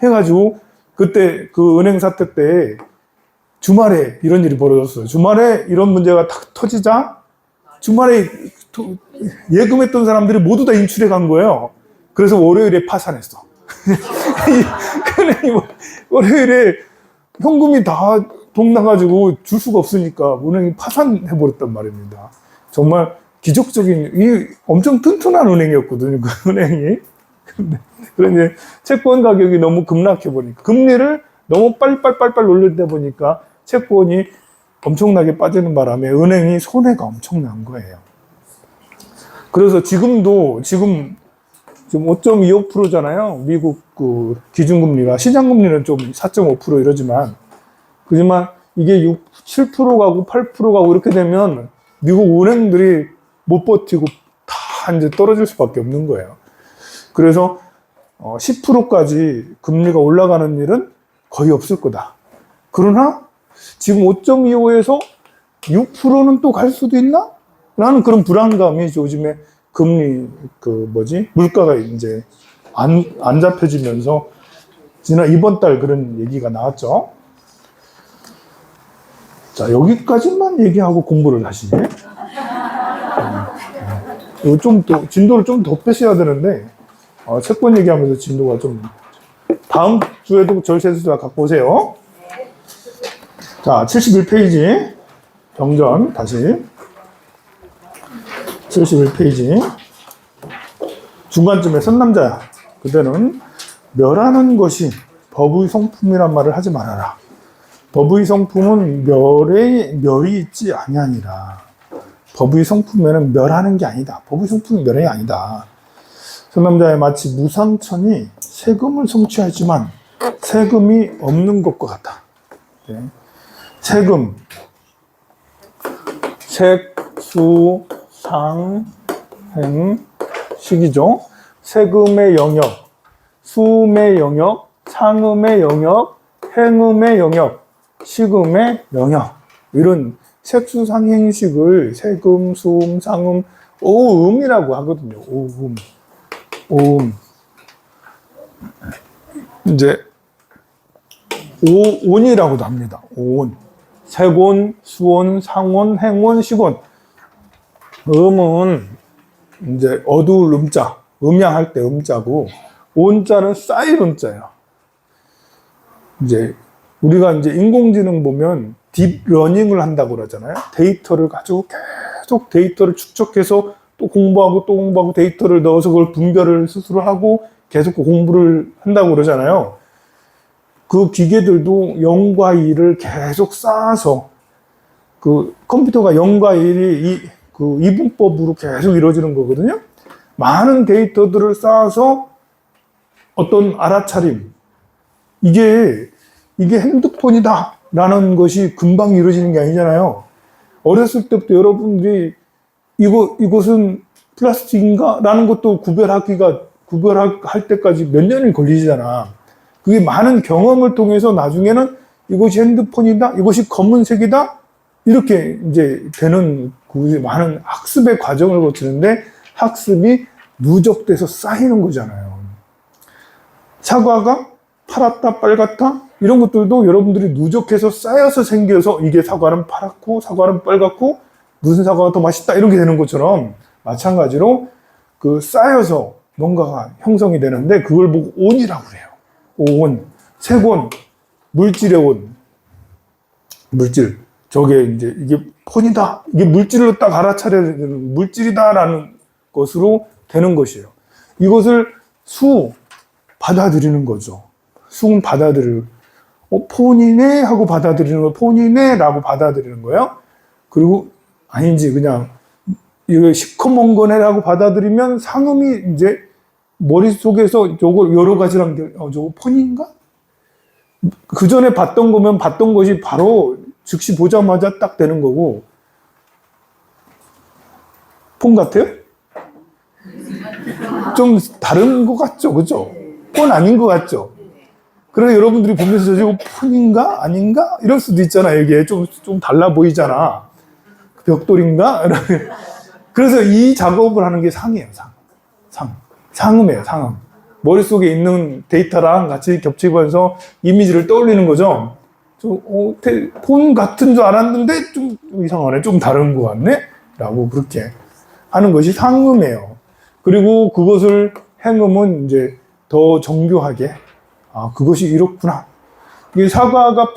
[SPEAKER 1] 해가지고 그때 그 은행 사태 때 주말에 이런 일이 벌어졌어요. 주말에 이런 문제가 탁 터지자 주말에 예금했던 사람들이 모두 다 인출해 간 거예요. 그래서 월요일에 파산했어. 은행이 월요일에 현금이 다 동나가지고 줄 수가 없으니까 은행이 파산해버렸단 말입니다. 정말 기적적인, 엄청 튼튼한 은행이었거든요, 그 은행이. 그런데 채권 가격이 너무 급락해버리니까, 금리를 너무 빨빨빨빨 올리다 보니까 채권이 엄청나게 빠지는 바람에 은행이 손해가 엄청난 거예요. 그래서 지금 5.25%잖아요. 미국 그 기준금리가. 시장금리는 좀 4.5% 이러지만, 그지만 이게 7% 가고 8% 가고 이렇게 되면 미국 은행들이 못 버티고 다 이제 떨어질 수밖에 없는 거예요. 그래서 10%까지 금리가 올라가는 일은 거의 없을 거다. 그러나 지금 5.25에서 6%는 또 갈 수도 있나? 라는 그런 불안감이 요즘에 금리 물가가 이제 안 잡혀지면서 이번 달 그런 얘기가 나왔죠. 자, 여기까지만 얘기하고 공부를 하시네. 이거 진도를 좀 더 빼셔야 되는데, 채권 얘기하면서 진도가 좀, 다음 주에도 절세수다 갖고 오세요. 자, 71페이지. 경전, 다시. 71페이지. 중간쯤에 선남자야. 그때는 멸하는 것이 법의 성품이란 말을 하지 말아라. 법의 성품은 멸이 있지 아니하니라. 법의 성품에는 멸하는 게 아니다. 법의 성품이 멸이 아니다. 선남자의 마치 무상천이 세금을 성취하지만 세금이 없는 것과 같다. 네. 세금, 색, 수, 상, 행, 식이죠. 세금의 영역, 수음의 영역, 상음의 영역, 행음의 영역, 식음의 영역, 이런 색수상행식을 세금, 수음, 상음, 오음이라고 하거든요. 오음. 이제 오온이라고도 합니다. 오온. 색온, 수온, 상온, 행온, 식온. 음은 이제 어두울 음자, 음양할 때 음자고, 온자는 쌓일 온자예요. 이제 우리가 이제 인공지능 보면 딥러닝을 한다고 그러잖아요. 데이터를 가지고 계속 데이터를 축적해서 또 공부하고 데이터를 넣어서 그걸 분별을 스스로 하고 계속 공부를 한다고 그러잖아요. 그 기계들도 0과 1을 계속 쌓아서 그 컴퓨터가 0과 1이 그 이분법으로 계속 이루어지는 거거든요. 많은 데이터들을 쌓아서 어떤 알아차림, 이게 핸드폰이다 라는 것이 금방 이루어지는 게 아니잖아요. 어렸을 때부터 여러분들이 이것은 플라스틱인가? 라는 것도 구별할 때까지 몇 년이 걸리잖아. 그게 많은 경험을 통해서 나중에는 이것이 핸드폰이다, 이것이 검은색이다, 이렇게 이제 되는 그 많은 학습의 과정을 거치는데 학습이 누적돼서 쌓이는 거잖아요. 사과가 파랗다, 빨갛다, 이런 것들도 여러분들이 누적해서 쌓여서 생겨서 이게 사과는 파랗고 사과는 빨갛고 무슨 사과가 더 맛있다 이런 게 되는 것처럼 마찬가지로 그 쌓여서 뭔가가 형성이 되는데 그걸 보고 온이라고 그래요. 온, 색온, 물질의 온. 물질. 저게 이제 이게 폰이다. 이게 물질로 딱 알아차려야 되는 물질이다라는 것으로 되는 것이에요. 이것을 받아들이는 거죠. 수은 받아들일, 폰이네 하고 받아들이는 거, 폰이네 라고 받아들이는 거예요. 그리고 아닌지 그냥 이거 시커먼 거네라고 받아들이면 상음이 이제 머릿속에서 요거 여러 가지랑 저거 폰인가? 그 전에 봤던 거면 봤던 것이 바로 즉시 보자마자 딱 되는 거고, 폰 같아요? 좀 다른 것 같죠, 그죠? 폰 아닌 것 같죠? 그래서 여러분들이 보면서 저거 폰인가? 아닌가? 이럴 수도 있잖아, 이게. 좀 달라 보이잖아. 벽돌인가? 그래서 이 작업을 하는 게 상이에요, 상음이에요, 상음. 머릿속에 있는 데이터랑 같이 겹치면서 이미지를 떠올리는 거죠. 폰 같은 줄 알았는데 좀 이상하네, 좀 다른 것 같네? 라고 그렇게 하는 것이 상음이에요. 그리고 그것을 행음은 이제 더 정교하게, 아, 그것이 이렇구나. 이게 사과가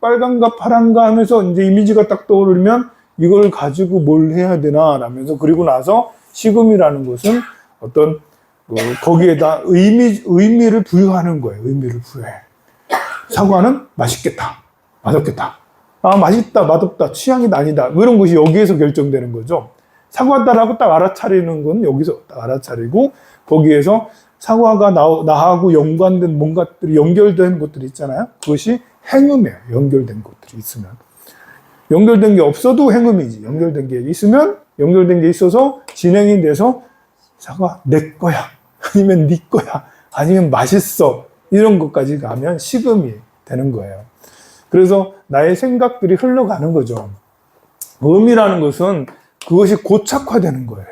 [SPEAKER 1] 빨간가 파란가 하면서 이제 이미지가 딱 떠오르면 이걸 가지고 뭘 해야 되나 라면서, 그리고 나서 시금이라는 것은 어떤 거기에다 의미를 부여하는 거예요. 의미를 부여해. 사과는 맛있겠다, 맛없겠다. 아, 맛있다, 맛없다, 취향이 아니다. 이런 것이 여기에서 결정되는 거죠. 사과다라고 딱 알아차리는 건 여기서 딱 알아차리고, 거기에서 사과가 나하고 연관된 뭔가들이 연결된 것들이 있잖아요. 그것이 행음이에요. 연결된 것들이 있으면. 연결된 게 없어도 행음이지. 연결된 게 있으면, 연결된 게 있어서 진행이 돼서 사과 내 거야, 아니면 네 거야, 아니면 맛있어, 이런 것까지 가면 식음이 되는 거예요. 그래서 나의 생각들이 흘러가는 거죠. 음이라는 것은 그것이 고착화되는 거예요.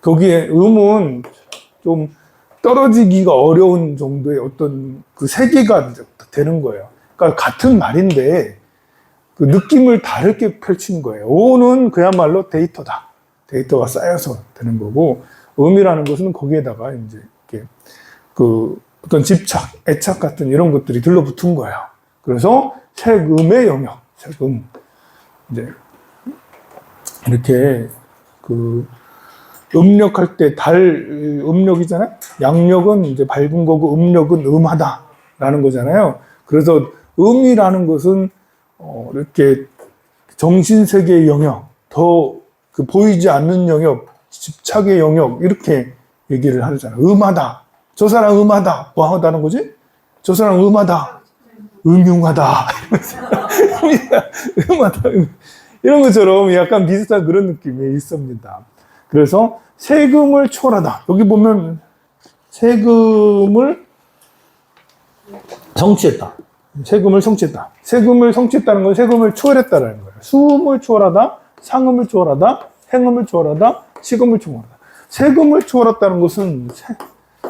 [SPEAKER 1] 거기에 음은 좀 떨어지기가 어려운 정도의 어떤 그 세계가 되는 거예요. 그러니까 같은 말인데 그 느낌을 다르게 펼친 거예요. 오는 그야말로 데이터다. 데이터가 쌓여서 되는 거고, 음이라는 것은 거기에다가 이제 이렇게 그 어떤 집착, 애착 같은 이런 것들이 들러붙은 거예요. 그래서 색음의 영역, 색음. 이제 이렇게 그 음력할 때 달 음력이잖아요. 양력은 이제 밝은 거고 음력은 음하다라는 거잖아요. 그래서 음이라는 것은 이렇게 정신세계의 영역, 더 그 보이지 않는 영역, 집착의 영역, 이렇게 얘기를 하잖아요. 음하다. 저 사람 음하다. 뭐 하다는 거지? 저 사람 음하다. 음흉하다. 음하다. 이런 것처럼 약간 비슷한 그런 느낌이 있습니다. 그래서 세금을 초월하다. 여기 보면 세금을 성취했다. 세금을 성취했다. 세금을 성취했다는 건 세금을 초월했다는 거예요. 수음을 초월하다, 상음을 초월하다, 행음을 초월하다, 식음을 초월하다. 세금을 초월했다는 것은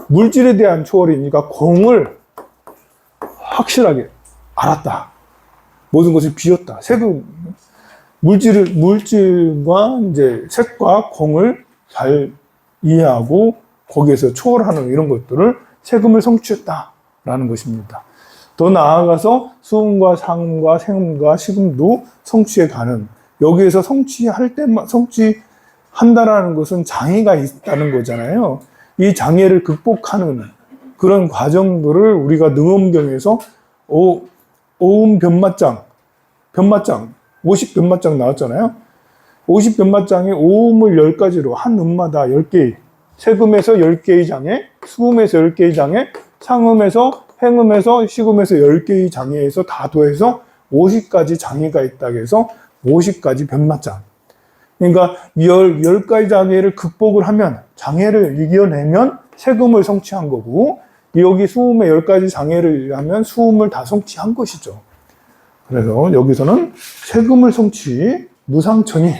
[SPEAKER 1] 물질에 대한 초월이니까 공을 확실하게 알았다. 모든 것을 비웠다. 세금, 물질과 이제 색과 공을 잘 이해하고 거기에서 초월하는 이런 것들을 세금을 성취했다라는 것입니다. 더 나아가서 수음과 상음과 생음과 식음도 성취해 가는, 여기에서 성취할 때만, 성취한다라는 것은 장애가 있다는 거잖아요. 이 장애를 극복하는 그런 과정들을 우리가 능엄경에서 오음 변마장, 50변마장 나왔잖아요. 50변마장에 오음을 10가지로 한 음마다 10개의, 세금에서 10개의 장애, 수음에서 10개의 장애, 상음에서, 행음에서, 식음에서 10개의 장애에서 다 더해서 50가지 장애가 있다고 해서 50가지 변마장. 그러니까 10가지 장애를 극복을 하면, 장애를 이겨내면 세금을 성취한 거고, 여기 수음의 10가지 장애를 하면 수음을 다 성취한 것이죠. 그래서 여기서는 세금을 성취, 무상천이,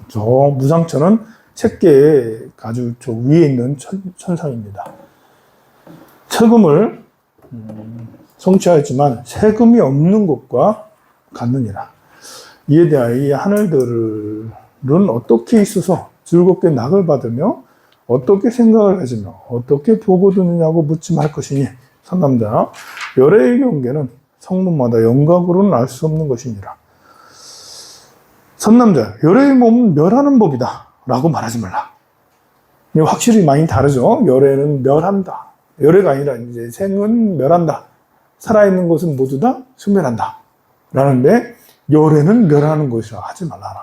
[SPEAKER 1] 저 무상천은 색계의 아주 저 위에 있는 천상입니다. 세금을 성취하였지만 세금이 없는 것과 같느니라. 이에 대하여 이 하늘들은 어떻게 있어서 즐겁게 낙을 받으며 어떻게 생각을 가지며 어떻게 보고 드느냐고 묻지 말 것이니, 선남자 열애의 경계는 성문마다 영각으로는 알 수 없는 것이니라. 선남자 열애의 몸은 멸하는 법이다 라고 말하지 말라. 확실히 많이 다르죠. 열애는 멸한다. 열애가 아니라 이제 생은 멸한다. 살아있는 것은 모두 다 소멸한다 라는데, 열애는 멸하는 것이라 하지 말라라.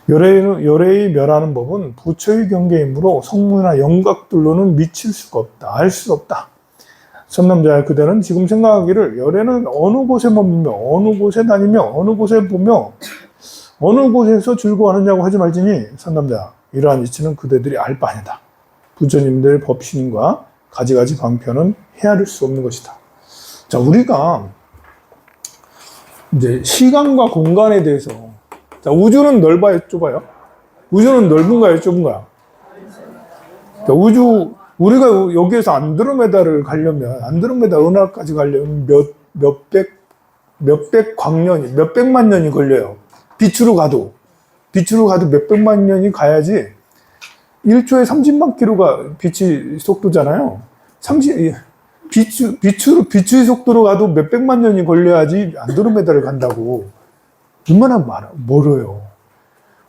[SPEAKER 1] 열애의 멸하는 법은 부처의 경계이므로 성문이나 영각들로는 미칠 수가 없다. 알 수 없다. 선남자야 그대는 지금 생각하기를 열애는 어느 곳에 머물며 어느 곳에 다니며 어느 곳에 보며 어느 곳에서 즐거워하느냐고 하지 말지니 선남자 이러한 이치는 그대들이 알 바 아니다. 부처님들 법신과 가지가지 방편은 헤아릴 수 없는 것이다. 자, 우리가 이제 시간과 공간에 대해서 자, 우주는 넓어요, 좁아요? 우주는 넓은가요, 좁은가요? 자, 우리가 여기에서 안드로메다를 가려면, 안드로메다 은하까지 가려면 몇백 광년이, 몇백만 년이 걸려요. 빛으로 가도 몇백만 년이 가야지 1초에 30만 킬로가 빛의 속도잖아요. 빛의 속도로 가도 몇백만 년이 걸려야지 안드로메다를 간다고. 얼마나 멀어요.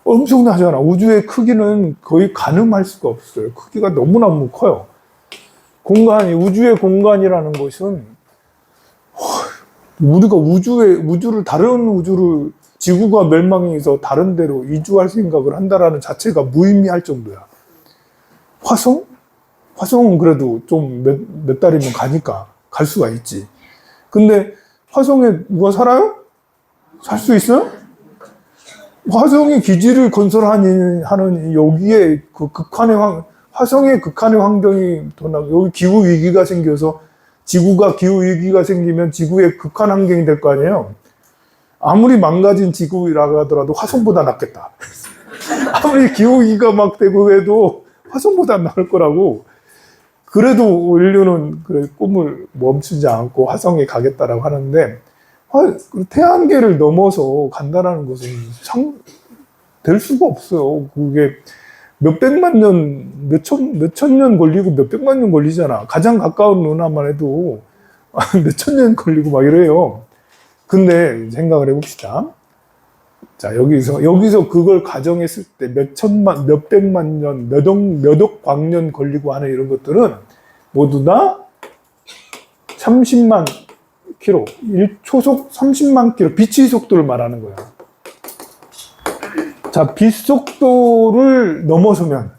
[SPEAKER 1] 엄청나잖아. 우주의 크기는 거의 가늠할 수가 없어요. 크기가 너무너무 커요. 우주의 공간이라는 것은, 우리가 다른 우주를, 지구가 멸망해서 다른 데로 이주할 생각을 한다라는 자체가 무의미할 정도야. 화성은 그래도 좀 몇 달이면 가니까 갈 수가 있지. 근데 화성에 누가 살아요? 살 수 있어요? 화성에 기지를 건설하는 여기에 그 화성의 극한의 환경이 여기 기후 위기가 생겨서 지구가 기후 위기가 생기면 지구의 극한 환경이 될 거 아니에요? 아무리 망가진 지구라고 하더라도 화성보다 낫겠다. 아무리 기후 위기가 막 되고 해도 화성보다 나을 거라고. 그래도 인류는 꿈을 멈추지 않고 화성에 가겠다라고 하는데 태양계를 넘어서 간다는 것은 될 수가 없어요. 그게 몇백만 년, 몇천 년 걸리고 몇백만 년 걸리잖아. 가장 가까운 은하만 해도 몇천 년 걸리고 막 이래요. 근데 생각을 해봅시다. 자, 여기서 그걸 가정했을 때 몇백만 년, 몇억 광년 걸리고 하는 이런 것들은 모두 다 30만 킬로, 1초속 30만 킬로, 빛의 속도를 말하는 거야. 자, 빛 속도를 넘어서면,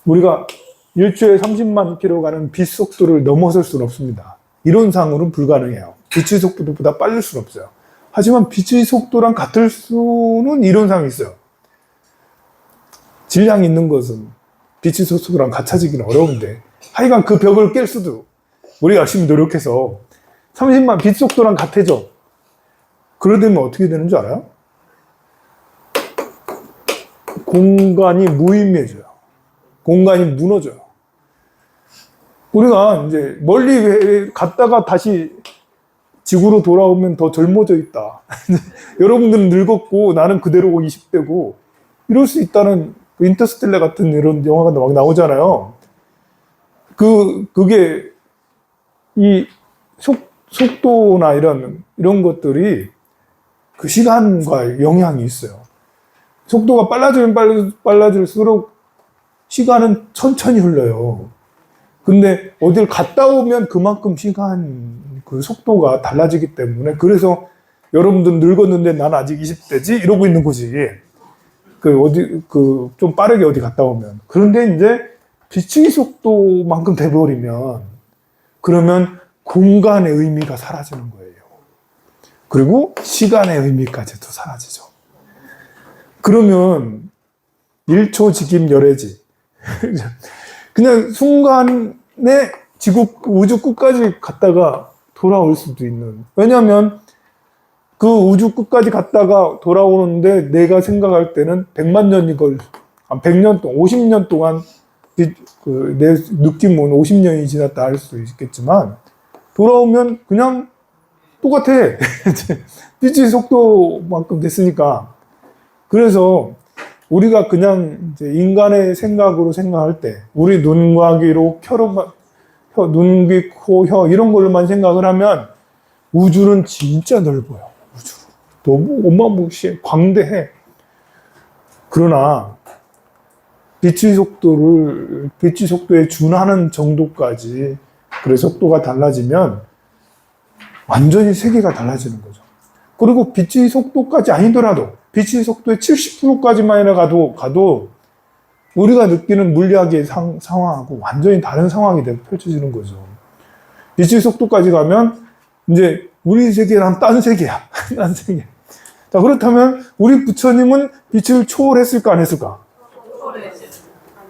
[SPEAKER 1] 우리가 1초에 30만 킬로 가는 빛 속도를 넘어설 수는 없습니다. 이론상으로는 불가능해요. 빛의 속도보다 빠를 수는 없어요. 하지만 빛의 속도랑 같을 수는 이론상 있어요. 질량이 있는 것은 빛의 속도랑 같아지기는 어려운데, 하여간 그 벽을 깰 수도 우리가 열심히 노력해서 30만 빛 속도랑 같아져. 그러려면 어떻게 되는 줄 알아요? 공간이 무의미해져요. 공간이 무너져요. 우리가 이제 멀리 갔다가 다시 지구로 돌아오면 더 젊어져 있다. 여러분들은 늙었고 나는 그대로 20대고 이럴 수 있다는 그 인터스텔라 같은 이런 영화가 막 나오잖아요. 그게 이 속도나 이런 것들이 그 시간과 영향이 있어요. 속도가 빨라지면 빨라질수록 시간은 천천히 흘러요. 근데 어딜 갔다 오면 그만큼 그 속도가 달라지기 때문에 그래서 여러분들 늙었는데 난 아직 20대지? 이러고 있는 거지. 좀 빠르게 어디 갔다 오면. 그런데 이제 빛의 속도만큼 돼버리면 그러면 공간의 의미가 사라지는 거예요. 그리고 시간의 의미까지도 사라지죠. 그러면 1초 직임 열애지. 그냥 순간에 우주 끝까지 갔다가 돌아올 수도 있는. 왜냐하면 그 우주 끝까지 갔다가 돌아오는데 내가 생각할 때는 100만 년이 100년 동안, 50년 동안 내 느낌은 50년이 지났다 할 수 있겠지만 돌아오면 그냥 똑같아. 빛의 속도만큼 됐으니까. 그래서 우리가 그냥 이제 인간의 생각으로 생각할 때 우리 눈과 귀로 눈, 귀, 코, 혀 이런 걸로만 생각을 하면 우주는 진짜 넓어요. 우주 너무 어마무시해, 광대해. 그러나 빛의 속도에 준하는 정도까지 그래 속도가 달라지면 완전히 세계가 달라지는 거죠. 그리고 빛의 속도까지 아니더라도 빛의 속도의 70%까지만이나 가도 우리가 느끼는 물리학의 상황하고 완전히 다른 상황이 펼쳐지는 거죠. 빛의 속도까지 가면 이제 우리 세계랑 딴 세계야. 딴 세계. 자, 그렇다면 우리 부처님은 빛을 초월했을까 안 했을까?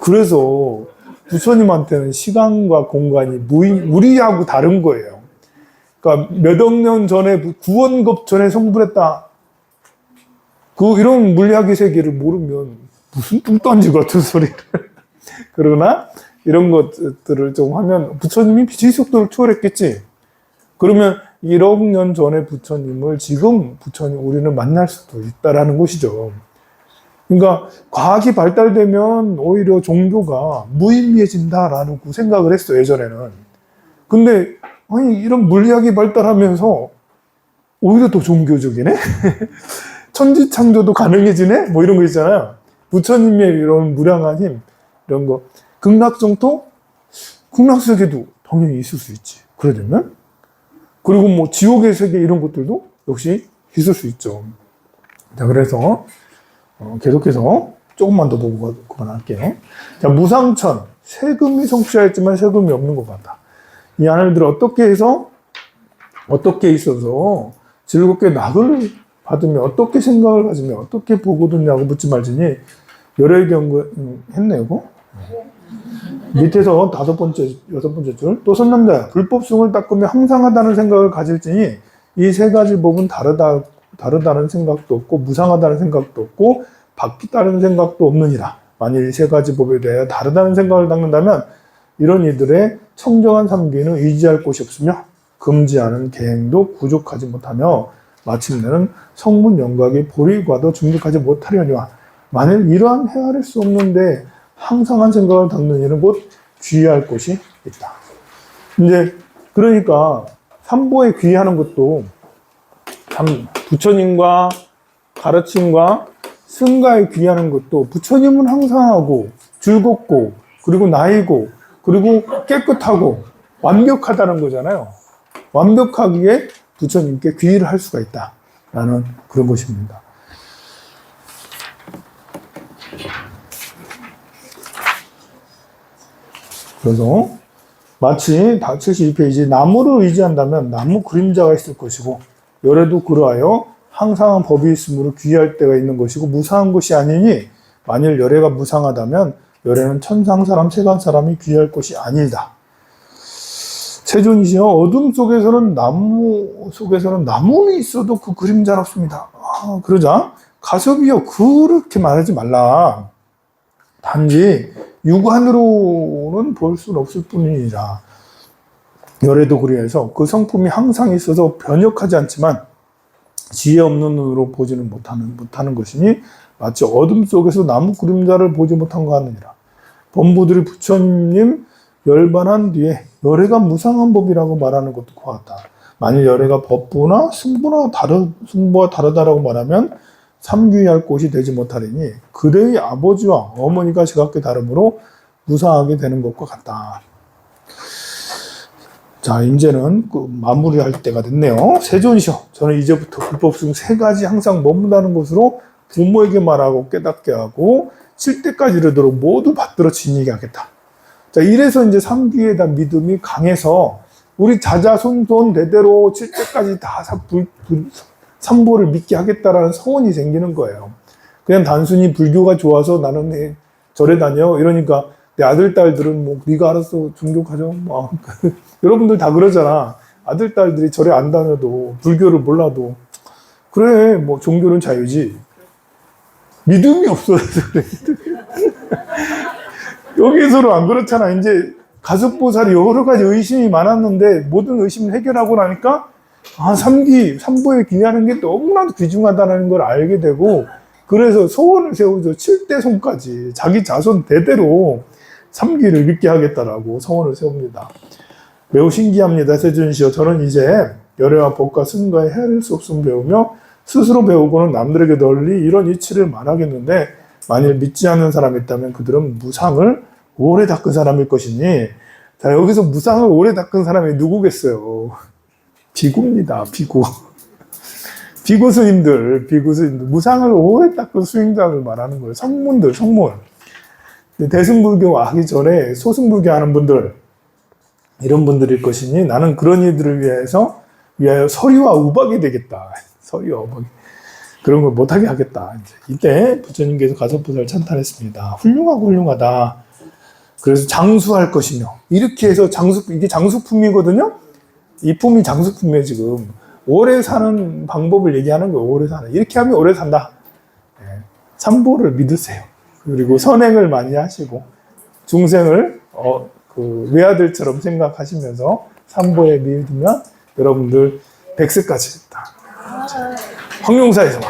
[SPEAKER 1] 그래서 부처님한테는 시간과 공간이 우리하고 다른 거예요. 그러니까 몇 억 년 전에 구원급 전에 성불했다. 이런 물리학의 세계를 모르면 무슨 뚱딴지 같은 소리를. 그러나 이런 것들을 좀 하면 부처님이 빛의 속도를 초월했겠지. 그러면 1억 년 전의 부처님을 지금 우리는 만날 수도 있다라는 것이죠. 그러니까 과학이 발달되면 오히려 종교가 무의미해진다라는 생각을 했어요, 예전에는. 근데 아니 이런 물리학이 발달하면서 오히려 더 종교적이네? 천지창조도 가능해지네? 뭐 이런 거 있잖아요. 부처님의 이런 무량한 힘, 이런 거. 극락정토? 극락세계도 당연히 있을 수 있지. 그래 되면? 그리고 뭐 지옥의 세계 이런 것들도 역시 있을 수 있죠. 자, 그래서 계속해서 조금만 더 보고 그만할게요. 자, 무상천. 세금이 성취하였지만 세금이 없는 것 같다. 이 안을 어떻게 있어서 즐겁게 낙을 받으며 어떻게 생각을 가지며 어떻게 보고 듣냐고 묻지 말지니 열의 경우 했네요. 이거? 밑에서 여섯 번째 줄. 또 선남자야. 불법승을 닦으며 항상하다는 생각을 가질지니 이 세 가지 법은 다르다는 생각도 없고 무상하다는 생각도 없고 바뀌다는 생각도 없느니라. 만일 이 세 가지 법에 대하여 다르다는 생각을 닦는다면 이런 이들의 청정한 삼귀는 의지할 곳이 없으며 금지하는 계행도 구족하지 못하며 마침내는 성문 영각의 보리과도 중득하지 못하려니와 만일 이러한 헤아릴 수 없는데 항상한 생각을 닦는 이는 곧 귀의할 곳이 있다. 이제 그러니까 삼보에 귀의하는 것도 참 부처님과 가르침과 승가에 귀의하는 것도 부처님은 항상하고 즐겁고 그리고 나이고 그리고 깨끗하고 완벽하다는 거잖아요. 완벽하기에 부처님께 귀의를 할 수가 있다라는 그런 것입니다. 그래서 마치 72페이지 나무를 의지한다면 나무 그림자가 있을 것이고 열에도 그러하여 항상한 법이 있으므로 귀의할 때가 있는 것이고 무상한 것이 아니니 만일 열애가 무상하다면 열애는 천상 사람, 세간 사람이 귀의할 것이 아니다. 세존이시여 어둠 속에서는 나무는 있어도 그 그림자는 없습니다. 그러자 가섭이여 그렇게 말하지 말라. 단지 육안으로는 볼 수는 없을 뿐이니라. 열애도 그리해서 그 성품이 항상 있어서 변혁하지 않지만 지혜 없는 눈으로 보지는 못하는 것이니 마치 어둠 속에서 나무 그림자를 보지 못한 것 같느니라. 범부들이 부처님 열반한 뒤에 열애가 무상한 법이라고 말하는 것도 같다. 만일 열애가 법부나 승부와 다르다라고 말하면 삼귀할 곳이 되지 못하리니 그대의 아버지와 어머니가 지각게 다름으로 무상하게 되는 것과 같다. 자, 이제는 마무리할 때가 됐네요. 세존이셔. 저는 이제부터 불법승 세 가지 항상 머문다는 것으로 부모에게 말하고 깨닫게 하고 7대까지 이르도록 모두 받들어 지니게 하겠다. 자, 이래서 이제 삼귀에 대한 믿음이 강해서 우리 자자손손 대대로 7대까지 다 삼보를 믿게 하겠다라는 서원이 생기는 거예요. 그냥 단순히 불교가 좋아서 나는 절에 다녀 이러니까 내 아들 딸들은 뭐 네가 알아서 종교 가져 뭐 여러분들 다 그러잖아. 아들 딸들이 절에 안 다녀도 불교를 몰라도 그래 뭐 종교는 자유지. 믿음이 없어서 그래. 여기서는 안 그렇잖아. 이제 가섭보살이 여러 가지 의심이 많았는데 모든 의심을 해결하고 나니까 삼보에 귀의하는 게 너무나도 귀중하다는 걸 알게 되고 그래서 소원을 세우죠. 7대 손까지 자기 자손 대대로 삼귀를 믿게 하겠다라고 소원을 세웁니다. 매우 신기합니다. 세존시여 저는 이제 열애와 법과 승가에 헤아릴 수 없음을 배우며 스스로 배우고는 남들에게 널리 이런 이치를 말하겠는데 만일 믿지 않는 사람이 있다면 그들은 무상을 오래 닦은 사람일 것이니 자 여기서 무상을 오래 닦은 사람이 누구겠어요? 비구입니다. 비구. 비구스님들 무상을 오래 닦은 수행자를 말하는 거예요. 성문들, 성문. 대승불교 하기 전에 소승불교 하는 분들, 이런 분들일 것이니 나는 그런 이들을 위하여 서리와 우박이 되겠다. 서리와 우박이. 그런 걸 못하게 하겠다. 이때 부처님께서 가섭보살 찬탄했습니다. 훌륭하다. 그래서 장수할 것이며, 이렇게 해서 이게 장수품이거든요? 이 품이 장수품이에요, 지금. 오래 사는 방법을 얘기하는 거예요, 오래 사는. 이렇게 하면 오래 산다. 삼보를 믿으세요. 그리고 선행을 많이 하시고, 중생을, 외아들처럼 생각하시면서 삼보에 믿으면 여러분들 100세까지 있다. 황룡사에서 봐.